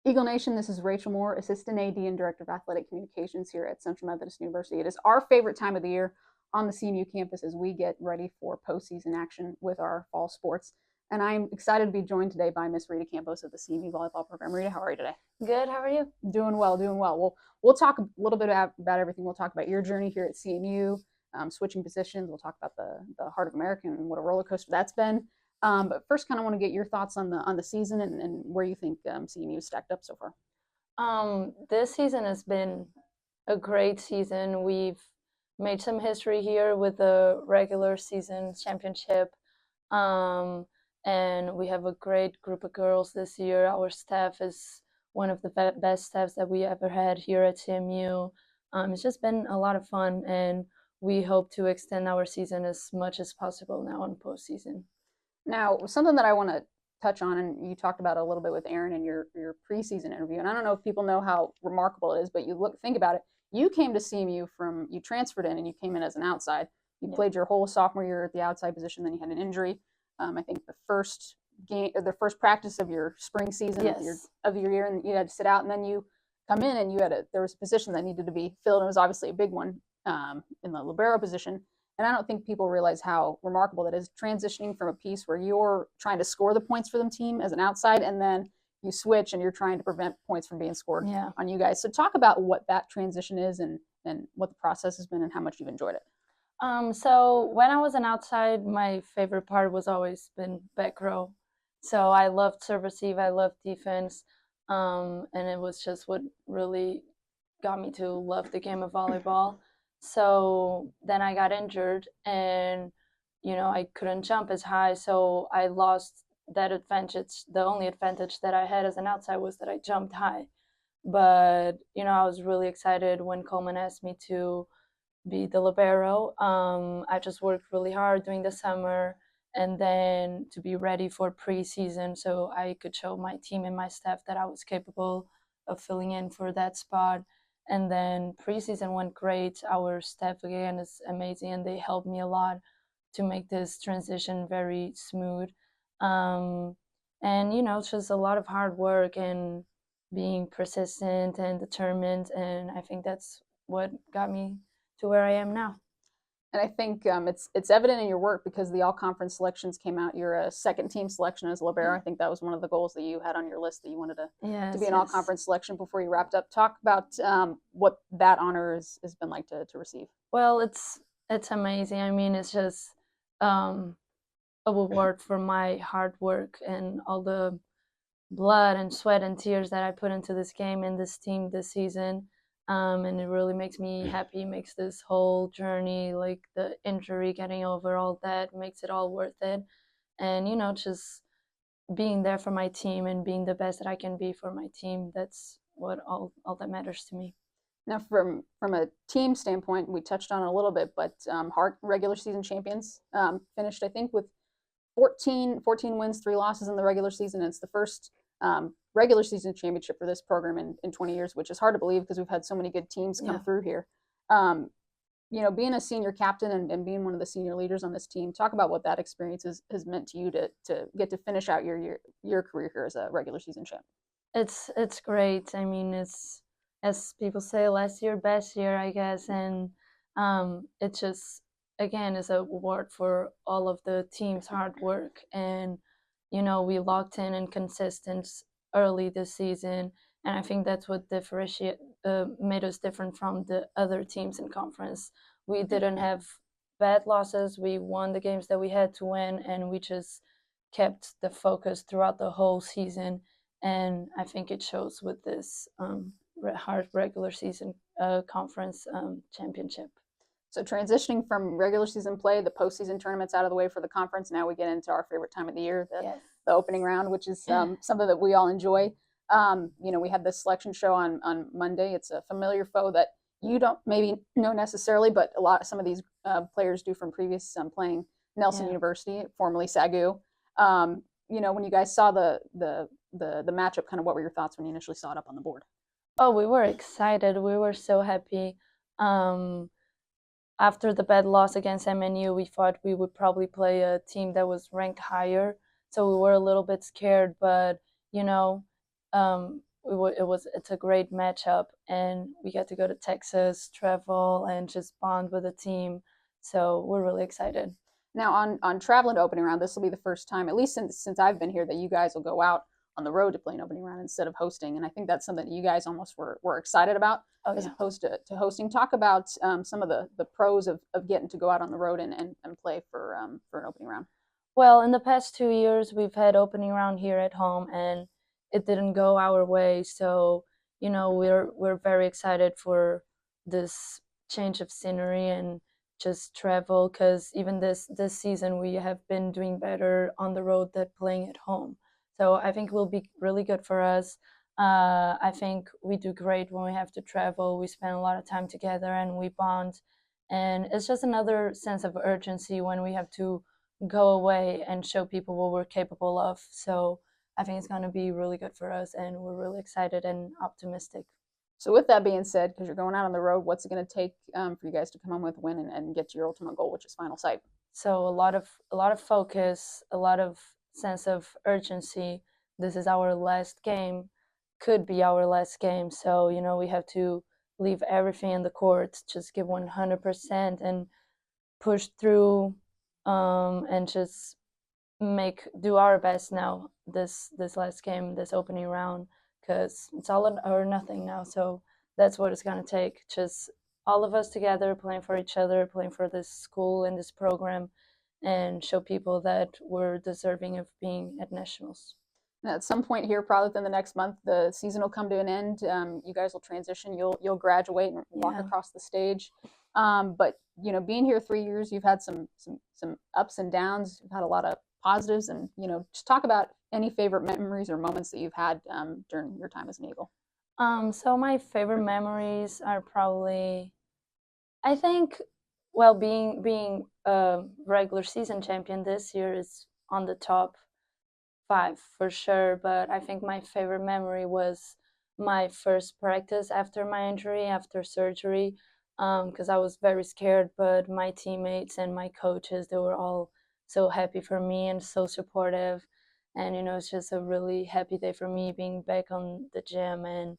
Eagle Nation, this is Rachel Moore, Assistant AD and Director of Athletic Communications here at Central Methodist University. It is our favorite time of the year on the CMU campus as we get ready for postseason action with our fall sports. And I'm excited to be joined today by Miss Rita Campos of the CMU Volleyball Program. Rita, how are you today? Good. How are you? Doing well, doing well. We'll talk a little bit about everything. We'll talk about your journey here at CMU, switching positions. We'll talk about the Heart of America and what a roller coaster that's been. But first, kind of want to get your thoughts on the season and where you think CMU is stacked up so far. This season has been a great season. We've made some history here with the regular season championship. And we have a great group of girls this year. Our staff is one of the best staffs that we ever had here at CMU. It's just been a lot of fun, and we hope to extend our season as much as possible now in postseason. Now, something that I want to touch on, and you talked about it a little bit with Aaron in your preseason interview, and I don't know if people know how remarkable it is, but think about it. You came to CMU you transferred in and you came in as an outside. You played your whole sophomore year at the outside position, then you had an injury. I think the first first practice of your spring season of your year, and you had to sit out, and then you come in and there was a position that needed to be filled, and it was obviously a big one in the libero position. And I don't think people realize how remarkable that is, transitioning from a piece where you're trying to score the points for the team as an outside, and then you switch and you're trying to prevent points from being scored on you guys. So talk about what that transition is and what the process has been and how much you've enjoyed it. So when I was an outside, my favorite part was always been back row. So I loved serve receive, I loved defense, and it was just what really got me to love the game of volleyball. So then I got injured, and I couldn't jump as high, so I lost that advantage. The only advantage that I had as an outside was that I jumped high. But I was really excited when Coleman asked me to be the libero. I just worked really hard during the summer, and then to be ready for preseason so I could show my team and my staff that I was capable of filling in for that spot. And then preseason went great. Our staff again is amazing, and they helped me a lot to make this transition very smooth. And it's just a lot of hard work and being persistent and determined, and I think that's what got me to where I am now. And I think it's evident in your work because the all-conference selections came out. You're a second-team selection as libero. I think that was one of the goals that you had on your list, that you wanted to be an all-conference selection before you wrapped up. Talk about what that honor has been like to receive. Well, it's amazing. I mean, it's just a reward for my hard work and all the blood and sweat and tears that I put into this game and this team this season. And it really makes me happy, makes this whole journey, like the injury, getting over all that, makes it all worth it. And, just being there for my team and being the best that I can be for my team, that's what all that matters to me. Now, from a team standpoint, we touched on it a little bit, but Hart regular season champions, finished, I think, with 14 wins, 3 losses in the regular season. It's the first regular season championship for this program in 20 years, which is hard to believe because we've had so many good teams come through here. Being a senior captain and being one of the senior leaders on this team, talk about what that experience has meant to you to get to finish out your career here as a regular season champ. It's great. I mean, it's, as people say, last year, best year, I guess. And it just, again, is a reward for all of the team's hard work. And, we locked in and consistent early this season, and I think that's what made us different from the other teams in conference. We didn't have bad losses. We won the games that we had to win, and we just kept the focus throughout the whole season. And I think it shows with this hard regular season conference championship. So transitioning from regular season play, the postseason tournament's out of the way for the conference. Now we get into our favorite time of the year, the opening round, which is something that we all enjoy. We had this selection show on Monday. It's a familiar foe that you don't maybe know necessarily, but some of these players do from previous playing Nelson University, formerly SAGU. When you guys saw the matchup, kind of what were your thoughts when you initially saw it up on the board? Oh, we were excited. We were so happy. After the bad loss against MNU, we thought we would probably play a team that was ranked higher. So we were a little bit scared, but, it's a great matchup, and we get to go to Texas, travel, and just bond with the team. So we're really excited. Now, on traveling to opening round, this will be the first time, at least since I've been here, that you guys will go out on the road to play an opening round instead of hosting. And I think that's something that you guys almost were excited about Oh as yeah. opposed to hosting. Talk about some of the pros of getting to go out on the road and play for an opening round. Well, in the past 2 years, we've had opening round here at home, and it didn't go our way. So, we're very excited for this change of scenery and just travel. Because even this season, we have been doing better on the road than playing at home. So I think it will be really good for us. I think we do great when we have to travel. We spend a lot of time together and we bond, and it's just another sense of urgency when we have to go away and show people what we're capable of. So I think it's going to be really good for us, and we're really excited and optimistic. So with that being said, because you're going out on the road, what's it going to take for you guys to come home with a win and get to your ultimate goal, which is final sight? So a lot of focus, a lot of sense of urgency. This is our last game, could be our last game. So we have to leave everything in the court, just give 100% and push through, and just do our best now this last game, this opening round, because it's all or nothing now. So that's what it's going to take, just all of us together playing for each other, playing for this school and this program, and show people that we're deserving of being at nationals. Now, at some point here, probably within the next month, the season will come to an end. You guys will transition. You'll graduate and walk Yeah. across the stage. But being here 3 years, you've had some ups and downs. You've had a lot of positives, and just talk about any favorite memories or moments that you've had during your time as an Eagle. So my favorite memories are probably, I think, well, being a regular season champion this year is on the top 5 for sure. But I think my favorite memory was my first practice after my injury, after surgery, because I was very scared. But my teammates and my coaches, they were all so happy for me and so supportive. And it's just a really happy day for me being back on the gym and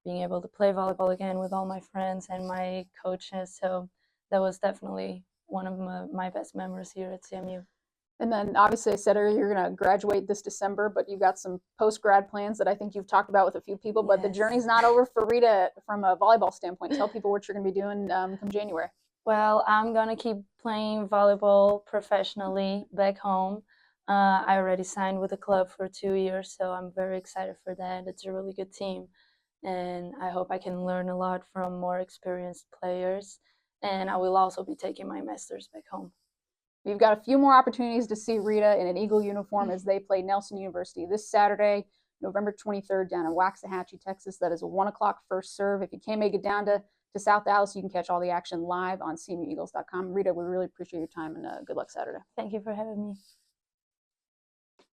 being able to play volleyball again with all my friends and my coaches. So that was definitely one of my best memories here at CMU. And then obviously I said earlier you're going to graduate this December, but you've got some post-grad plans that I think you've talked about with a few people, but the Yes. journey's not over for Rita from a volleyball standpoint. Tell people what you're going to be doing come January. Well, I'm gonna keep playing volleyball professionally back home. I already signed with the club for 2 years, so I'm very excited for that. It's a really good team, and I hope I can learn a lot from more experienced players. And I will also be taking my master's back home. We've got a few more opportunities to see Rita in an Eagle uniform as they play Nelson University this Saturday, November 23rd, down in Waxahachie, Texas. That is a 1 o'clock first serve. If you can't make it down to South Dallas, you can catch all the action live on cmueagles.com. Rita, we really appreciate your time and good luck Saturday. Thank you for having me.